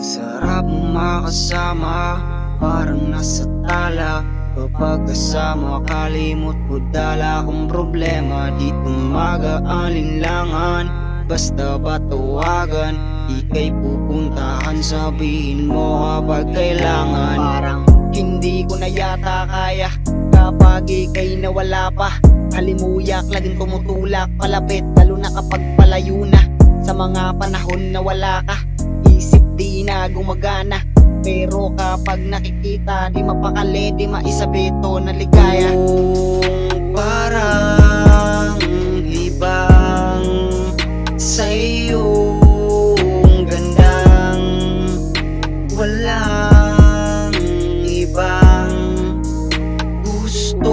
Sarap makasama, parang nasa tala. Kapag kasama, kalimot ko dala kong problema. Di tumag-aalinlangan, basta ba tawagan? Ika'y pupuntahan, sabihin mo kapag kailangan. Parang hindi ko na yata kaya kapag ika'y nawala pa. Halimuyak, laging tumutulak palapit, lalo na kapag palayo na. Sa mga panahon na wala ka, isip di na gumagana. Pero kapag nakikita, di mapakali, di maisabito na ligaya. Parang ibang sa iyong gandang, walang ibang gustong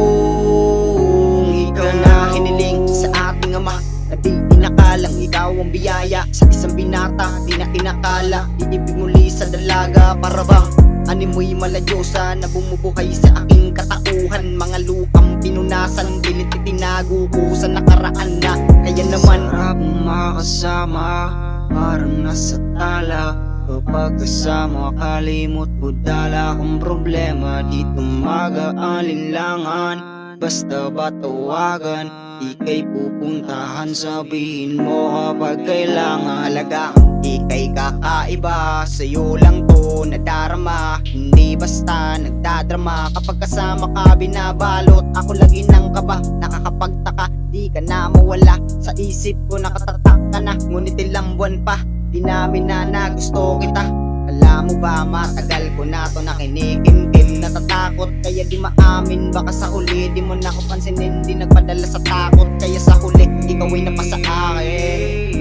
ikaw na hiniling sa ating ama. Na di inakalang ikaw ang biyaya sa isang binata, di na inakala. Iibig muli sa dalaga, para bang animoy maladyosa na bumubuhay sa aking katauhan. Mga lukang pinunasan, pilit itinago ko sa nakaraan na. Kaya naman sarap makasama, parang nasa tala. Kapag kasama, kalimot ko dala kong problema. Di tumag-aalinlangan, basta ba tawagan? Ika'y pupuntahan, sabihin mo kapag kailangan. Halaga, ika'y kakaiba, sa'yo lang to nadarama. Hindi basta nagdadrama, kapag kasama ka binabalot. Ako lagi ng kaba, nakakapagtaka, di ka na mawala. Sa isip ko nakatatak ka na, ngunit ilang buwan pa, di namin na gusto kita. Alam mo ba, matagal ko na to nakinikim-kim. Natatakot kaya di maamin, baka sa huli di mo na ako pansinin. Di nagpadala sa takot, kaya sa huli ikaw ay napasa akin.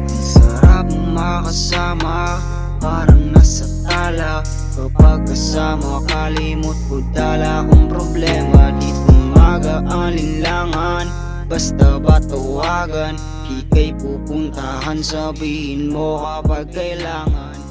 Sarap makasama, parang nasa tala. Kapag kasama, kalimot ko dala kong problema. Di tumag-aalinlangan, basta ba tawagan? Ika'y pupuntahan, sabihin mo kapag kailangan.